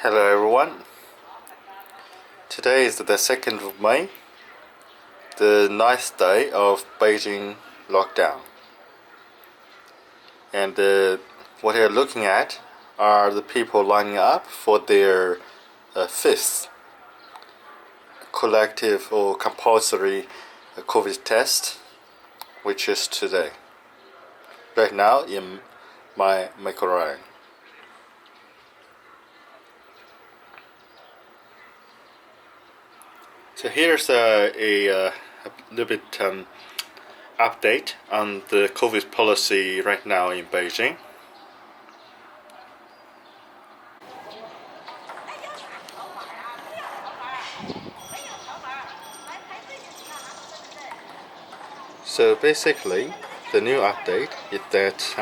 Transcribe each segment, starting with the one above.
Hello everyone. Today is the 2nd of May, the 9th day of Beijing Lockdown. And what you're looking at are the people lining up for their 5th collective or compulsory COVID test, which is today. Right now in my microrayon. So here's a little bit update on the COVID policy right now in Beijing. So basically, the new update is that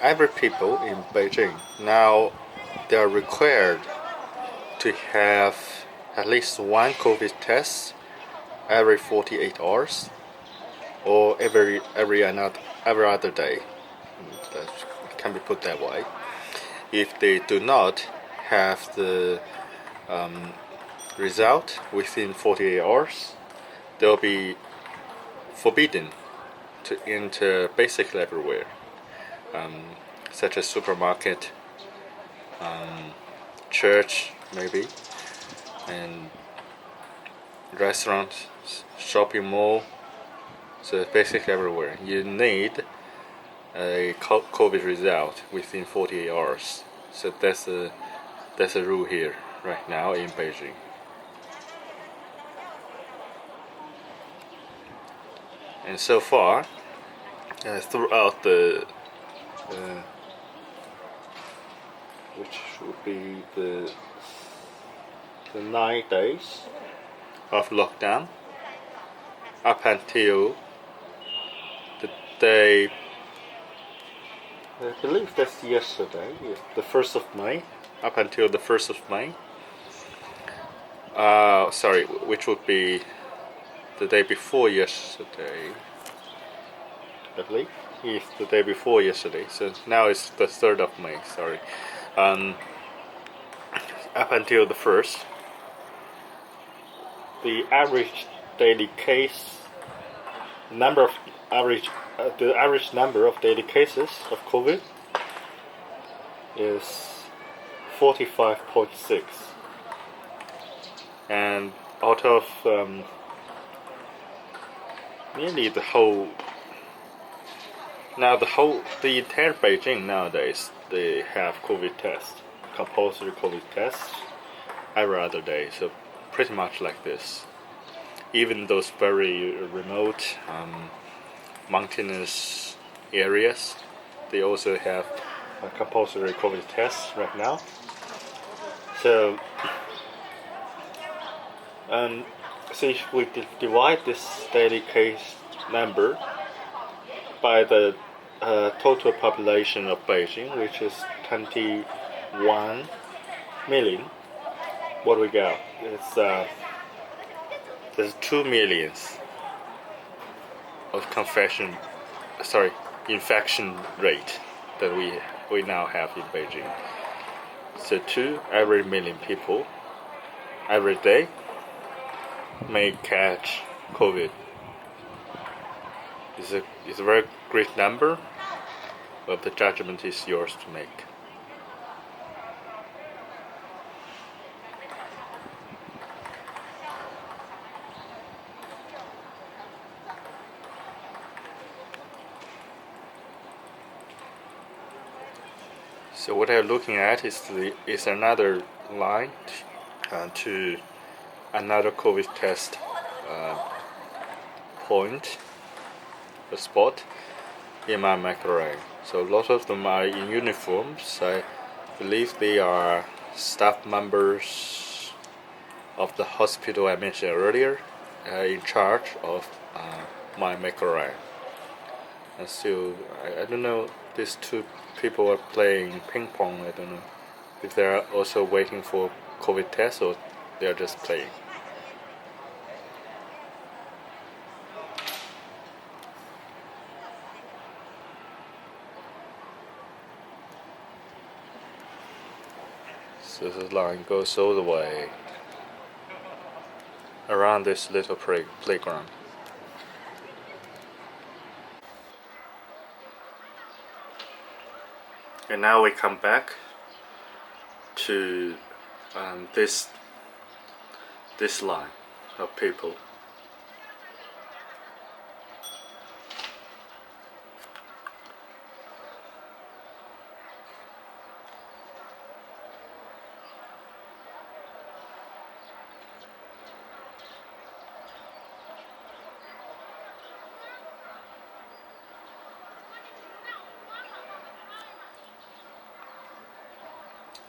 every people in Beijing now they are required to have at least one COVID test every 48 hours or every other day. That can be put that way. If they do not have the result within 48 hours, they'll be forbidden to enter basically everywhere, such as supermarket, church maybe, and restaurants, shopping mall. So basically everywhere you need a COVID result within 48 hours. So that's a rule here right now in Beijing. And so far, throughout the which would be the 9 days of lockdown, up until the day, I believe that's yesterday, the 1st of May, up until the 1st of May. Which would be the day before yesterday, I believe. Yes, the day before yesterday. So now it's the 3rd of May, sorry. Up until the 1st, the average daily case number of the average number of daily cases of COVID is 45.6, and out of nearly the entire Beijing nowadays, they have COVID tests, compulsory COVID tests every other day. So pretty much like this. Even those very remote, mountainous areas, they also have a compulsory COVID tests right now. So, so if we divide this daily case number by the total population of Beijing, which is 21 million, what we got? It's there's 2 million of infection rate that we now have in Beijing. So 2 every million people every day may catch COVID. It's a very great number, but the judgment is yours to make. So what I'm looking at is another line to another COVID test point, a spot in my microrayon. So a lot of them are in uniforms. I believe they are staff members of the hospital I mentioned earlier, in charge of my microrayon. And so I don't know, these 2 people are playing ping pong. I don't know if they are also waiting for COVID tests or they are just playing. So the line goes all the way around this little playground. And now we come back to this line of people.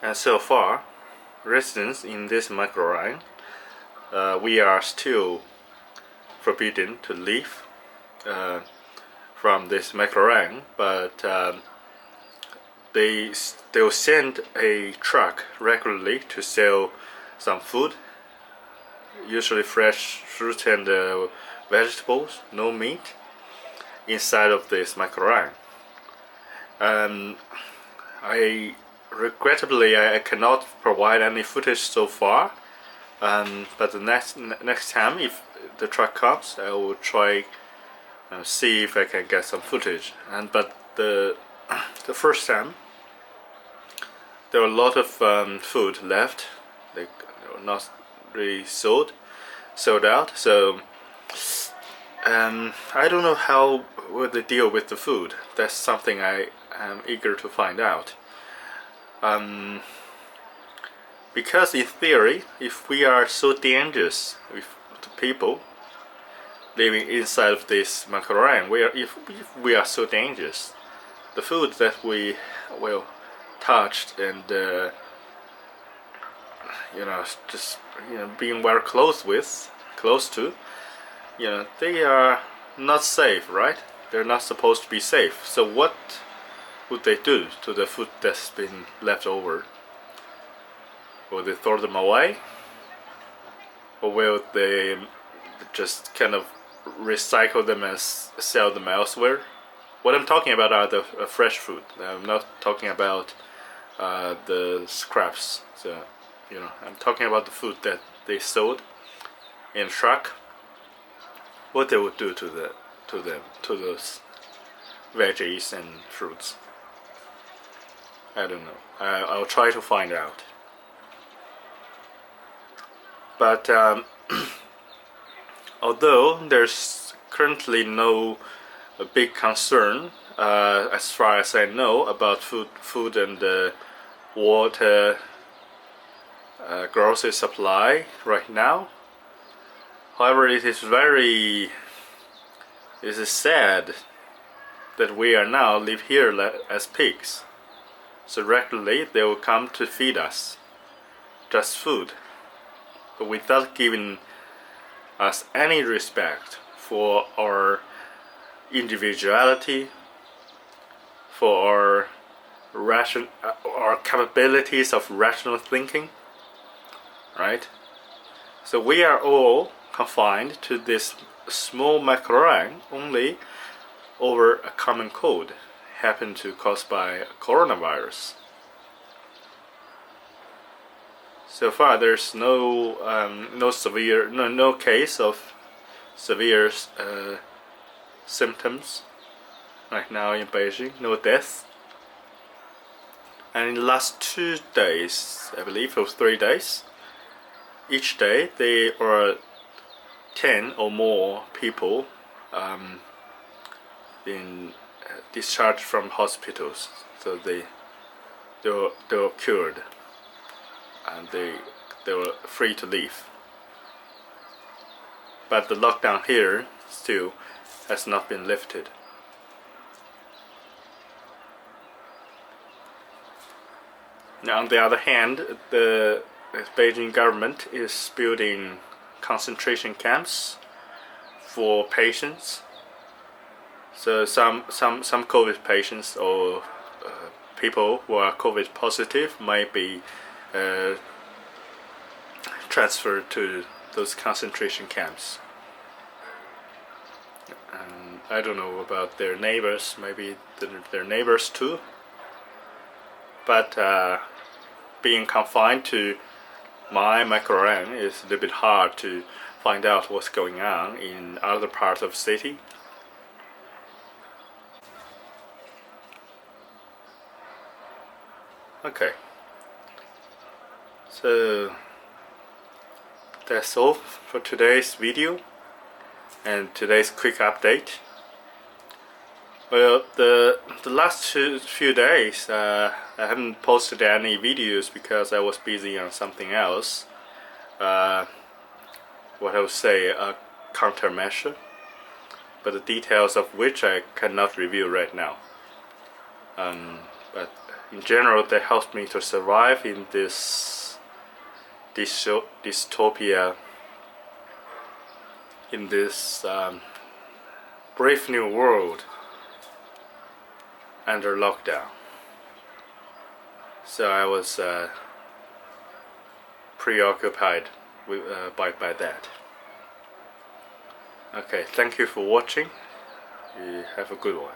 And so far, residents in this microrayon, we are still forbidden to leave from this microrayon, but they'll send a truck regularly to sell some food, usually fresh fruit and vegetables, no meat, inside of this microrayon. Regrettably, I cannot provide any footage so far, but the next time, if the truck comes, I will try see if I can get some footage. But the first time, there were a lot of food left. They were not really sold out. So I don't know how will they deal with the food. That's something I am eager to find out. Because in theory, if we are so dangerous to people living inside of this microrayon, if we are so dangerous, the food that we will touched and being very close to, they are not safe, right? They're not supposed to be safe. So what would they do to the food that's been left over? Will they throw them away? Or will they just kind of recycle them and sell them elsewhere? What I'm talking about are the fresh food. I'm not talking about the scraps. So, I'm talking about the food that they sold in truck. What they would do to those veggies and fruits. I don't know. I'll try to find out. But although there's currently no big concern, as far as I know, about food and water, grocery supply right now. However, it is sad that we are now live here as pigs. So regularly they will come to feed us just food, but without giving us any respect for our individuality, for our capabilities of rational thinking, right? So we are all confined to this small microrayon only over a common cold happened to caused by coronavirus. So far, there's no case of severe symptoms right now in Beijing. No deaths. And in the last 2 days, I believe, or 3 days, each day there are 10 or more people being discharged from hospitals. So they were cured and they were free to leave. But the lockdown here still has not been lifted. Now, on the other hand, the Beijing government is building concentration camps for patients. So some COVID patients or people who are COVID positive might be transferred to those concentration camps. And I don't know about their neighbors, maybe their neighbors too. But being confined to my microrayon, it's a little bit hard to find out what's going on in other parts of the city. Okay, so that's all for today's video and today's quick update. Well, the last few days I haven't posted any videos because I was busy on something else. What I would say, a countermeasure, but the details of which I cannot reveal right now. But in general, they helped me to survive in this dystopia, in this brave new world under lockdown. So I was preoccupied with, by that. Okay, thank you for watching. You have a good one.